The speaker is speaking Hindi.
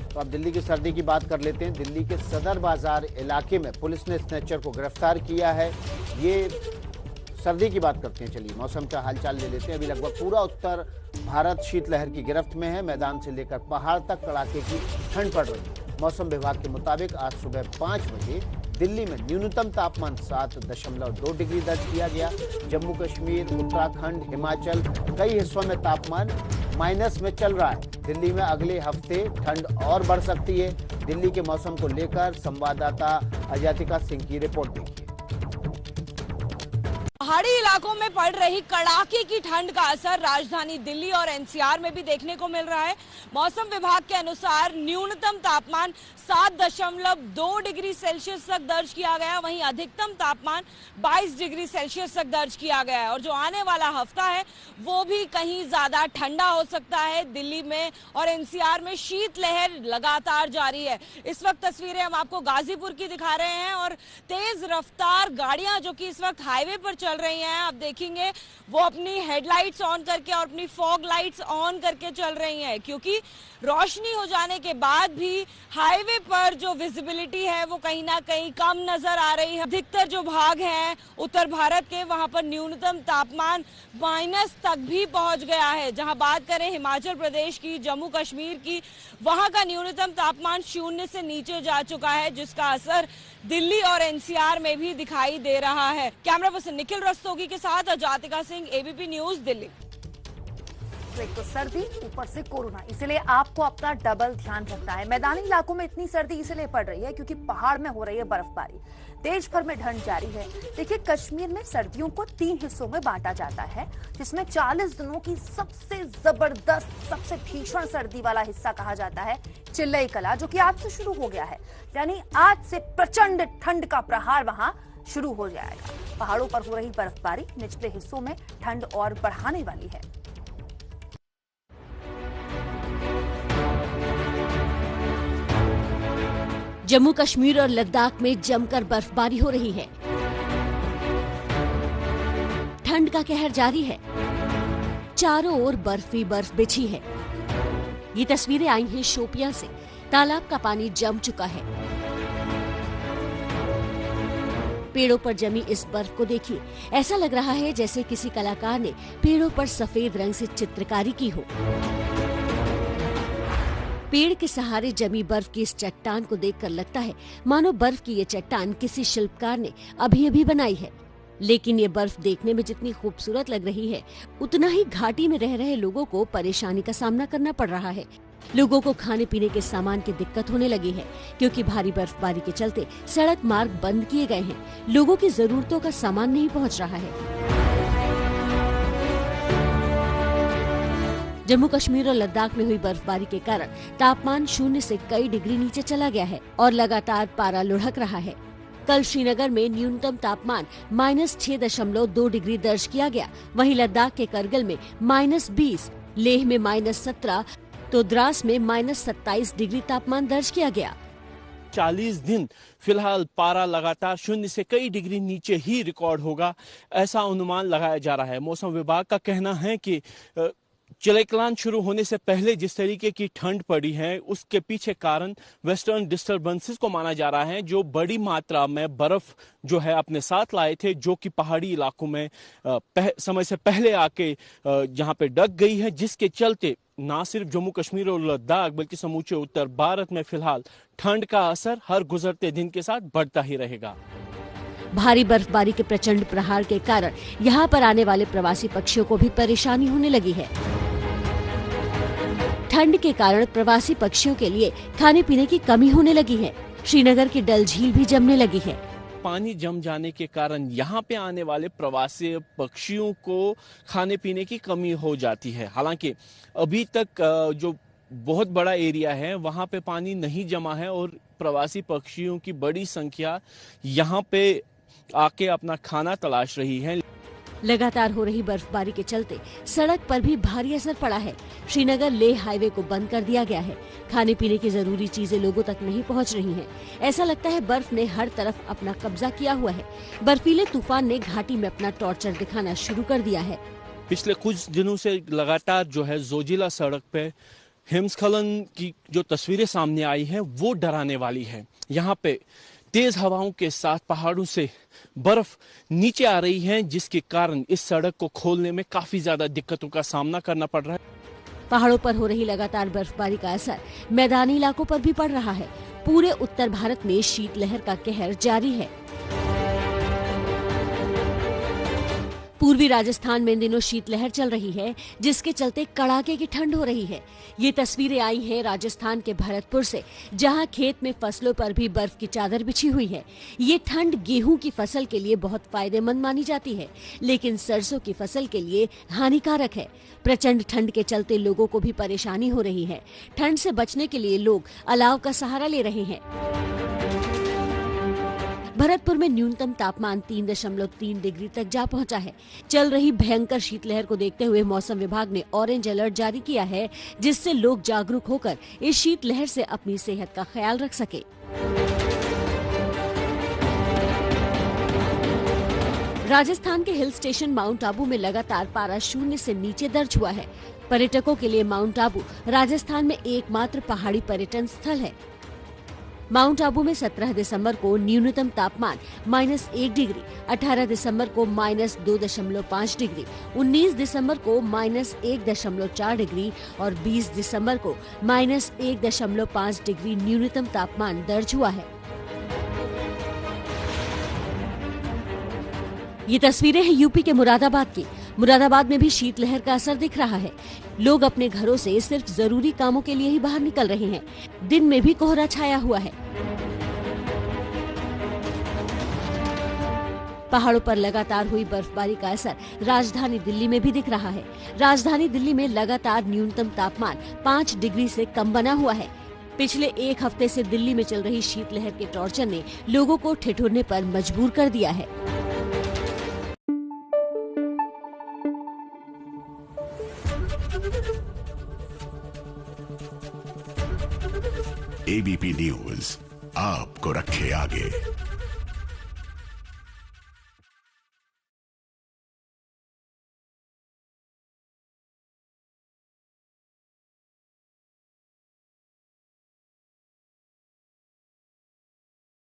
तो अब दिल्ली की सर्दी की बात कर लेते हैं। दिल्ली के सदर बाजार इलाके में पुलिस ने स्नेचर को गिरफ्तार किया है। ये सर्दी की बात करते हैं, चलिए मौसम का हालचाल ले लेते हैं। अभी लगभग पूरा उत्तर भारत शीतलहर की गिरफ्त में है। मैदान से लेकर पहाड़ तक कड़ाके की ठंड पड़ रही है। मौसम विभाग के मुताबिक आज सुबह 5 बजे दिल्ली में न्यूनतम तापमान 7.2 डिग्री दर्ज किया गया। जम्मू कश्मीर, उत्तराखंड, हिमाचल कई हिस्सों में तापमान माइनस में चल रहा है। दिल्ली में अगले हफ्ते ठंड और बढ़ सकती है। दिल्ली के मौसम को लेकर संवाददाता अजातिका सिंह की रिपोर्ट देखिए। पहाड़ी इलाकों में पड़ रही कड़ाके की ठंड का असर राजधानी दिल्ली और एनसीआर में भी देखने को मिल रहा है। मौसम विभाग के अनुसार न्यूनतम तापमान 7.2 डिग्री सेल्सियस तक दर्ज किया गया, वहीं अधिकतम तापमान 22 डिग्री सेल्सियस तक दर्ज किया गया है। और जो आने वाला हफ्ता है वो भी कहीं ज्यादा ठंडा हो सकता है। दिल्ली में और एनसीआर में शीतलहर लगातार जारी है। इस वक्त तस्वीरें हम आपको गाजीपुर की दिखा रहे हैं और तेज रफ्तार गाड़ियां जो कि इस वक्त हाईवे पर चल रही हैं, आप देखेंगे वो अपनी हेडलाइट्स ऑन करके और अपनी फॉग लाइट्स ऑन करके चल रही हैं, क्योंकि रोशनी हो जाने के बाद भी हाईवे पर जो विजिबिलिटी है वो कहीं ना कहीं कम नजर आ रही है। अधिकतर जो भाग हैं उत्तर भारत के, वहां पर न्यूनतम तापमान माइनस तक भी पहुंच गया है। जहां बात करें हिमाचल प्रदेश की, जम्मू कश्मीर की, वहां का न्यूनतम तापमान 0 से नीचे जा चुका है, जिसका असर दिल्ली और एनसीआर में भी दिखाई दे रहा है। कैमरा पर्सन निखिल रस्तोगी के साथ अजातिका सिंह, एबीपी न्यूज, दिल्ली। एक तो सर्दी, ऊपर से कोरोना, इसलिए आपको अपना डबल ध्यान रखना है। मैदानी इलाकों में इतनी सर्दी इसलिए पड़ रही है क्योंकि पहाड़ में हो रही है बर्फबारी। देश भर में ठंड जारी है। देखिए, कश्मीर में सर्दियों को 3 हिस्सों में बांटा जाता है, जिसमें 40 दिनों की सबसे जबरदस्त, सबसे भीषण सर्दी वाला हिस्सा कहा जाता है चिल्लई कला, जो कि आज से शुरू हो गया है। यानी आज से प्रचंड ठंड का प्रहार वहां शुरू हो जाएगा। पहाड़ों पर हो रही बर्फबारी निचले हिस्सों में ठंड और बढ़ाने वाली है। जम्मू कश्मीर और लद्दाख में जमकर बर्फबारी हो रही है। ठंड का कहर जारी है। चारों ओर बर्फ ही बर्फ बिछी है। ये तस्वीरें आई हैं शोपियां से। तालाब का पानी जम चुका है। पेड़ों पर जमी इस बर्फ को देखिए, ऐसा लग रहा है जैसे किसी कलाकार ने पेड़ों पर सफेद रंग से चित्रकारी की हो। पेड़ के सहारे जमी बर्फ की इस चट्टान को देखकर लगता है मानो बर्फ की ये चट्टान किसी शिल्पकार ने अभी अभी बनाई है। लेकिन ये बर्फ देखने में जितनी खूबसूरत लग रही है, उतना ही घाटी में रह रहे लोगों को परेशानी का सामना करना पड़ रहा है। लोगों को खाने पीने के सामान की दिक्कत होने लगी है, क्योंकि भारी बर्फबारी के चलते सड़क मार्ग बंद किए गए हैं। लोगों की जरूरतों का सामान नहीं पहुँच रहा है। जम्मू कश्मीर और लद्दाख में हुई बर्फबारी के कारण तापमान 0 से कई डिग्री नीचे चला गया है और लगातार पारा लुढ़क रहा है। कल श्रीनगर में न्यूनतम तापमान -6.2 डिग्री दर्ज किया गया। वहीं लद्दाख के करगिल में -20, लेह में -17 तो द्रास में -27 डिग्री तापमान दर्ज किया गया। 40 दिन फिलहाल पारा लगातार 0 से कई डिग्री नीचे ही रिकॉर्ड होगा, ऐसा अनुमान लगाया जा रहा है। मौसम विभाग का कहना है कि चिल्लई शुरू होने से पहले जिस तरीके की ठंड पड़ी है, उसके पीछे कारण वेस्टर्न डिस्टर्बेंसेस को माना जा रहा है, जो बड़ी मात्रा में बर्फ जो है अपने साथ लाए थे, जो कि पहाड़ी इलाकों में समय से पहले आके जहां पे डग गई है, जिसके चलते ना सिर्फ जम्मू कश्मीर और लद्दाख बल्कि समूचे उत्तर भारत में फिलहाल ठंड का असर हर गुजरते दिन के साथ बढ़ता ही रहेगा। भारी बर्फबारी के प्रचंड प्रहार के कारण यहाँ पर आने वाले प्रवासी पक्षियों को भी परेशानी होने लगी है। ठंड के कारण प्रवासी पक्षियों के लिए खाने पीने की कमी होने लगी है। श्रीनगर की डल झील भी जमने लगी है। पानी जम जाने के कारण यहाँ पे आने वाले प्रवासी पक्षियों को खाने पीने की कमी हो जाती है। हालांकि अभी तक जो बहुत बड़ा एरिया है वहाँ पे पानी नहीं जमा है और प्रवासी पक्षियों की बड़ी संख्या यहाँ पे आके अपना खाना तलाश रही है। लगातार हो रही बर्फबारी के चलते सड़क पर भी भारी असर पड़ा है। श्रीनगर लेह हाईवे को बंद कर दिया गया है। खाने पीने की जरूरी चीजें लोगों तक नहीं पहुंच रही हैं। ऐसा लगता है बर्फ ने हर तरफ अपना कब्जा किया हुआ है। बर्फीले तूफान ने घाटी में अपना टॉर्चर दिखाना शुरू कर दिया है। पिछले कुछ दिनों से लगातार जो है जोजिला सड़क पे हिमस्खलन की जो तस्वीरें सामने आई हैं वो डराने वाली है। यहाँ पे तेज हवाओं के साथ पहाड़ों से बर्फ नीचे आ रही है, जिसके कारण इस सड़क को खोलने में काफी ज्यादा दिक्कतों का सामना करना पड़ रहा है। पहाड़ों पर हो रही लगातार बर्फबारी का असर मैदानी इलाकों पर भी पड़ रहा है। पूरे उत्तर भारत में शीतलहर का कहर जारी है। पूर्वी राजस्थान में इन दिनों शीतलहर चल रही है, जिसके चलते कड़ाके की ठंड हो रही है। ये तस्वीरें आई हैं राजस्थान के भरतपुर से, जहां खेत में फसलों पर भी बर्फ की चादर बिछी हुई है। ये ठंड गेहूं की फसल के लिए बहुत फायदेमंद मानी जाती है, लेकिन सरसों की फसल के लिए हानिकारक है। प्रचंड ठंड के चलते लोगों को भी परेशानी हो रही है। ठंड से बचने के लिए लोग अलाव का सहारा ले रहे हैं। भरतपुर में न्यूनतम तापमान 3.3 डिग्री तक जा पहुंचा है। चल रही भयंकर शीतलहर को देखते हुए मौसम विभाग ने ऑरेंज अलर्ट जारी किया है, जिससे लोग जागरूक होकर इस शीतलहर से अपनी सेहत का ख्याल रख सके। राजस्थान के हिल स्टेशन माउंट आबू में लगातार पारा 0 से नीचे दर्ज हुआ है। पर्यटकों के लिए माउंट आबू राजस्थान में एकमात्र पहाड़ी पर्यटन स्थल है। माउंट आबू में 17 दिसंबर को न्यूनतम तापमान -1 डिग्री, 18 दिसंबर को -2.5 डिग्री, 19 दिसंबर को -1.4 डिग्री और 20 दिसंबर को -1.5 डिग्री न्यूनतम तापमान दर्ज हुआ है। ये तस्वीरें हैं यूपी के मुरादाबाद की। मुरादाबाद में भी शीतलहर का असर दिख रहा है। लोग अपने घरों से सिर्फ जरूरी कामों के लिए ही बाहर निकल रहे हैं। दिन में भी कोहरा छाया हुआ है। पहाड़ों पर लगातार हुई बर्फबारी का असर राजधानी दिल्ली में भी दिख रहा है। राजधानी दिल्ली में लगातार न्यूनतम तापमान 5 डिग्री से कम बना हुआ है। पिछले एक हफ्ते से दिल्ली में चल रही शीतलहर के टॉर्चर ने लोगों को ठिठुरने पर मजबूर कर दिया है। एबीपी न्यूज आपको रखे आगे।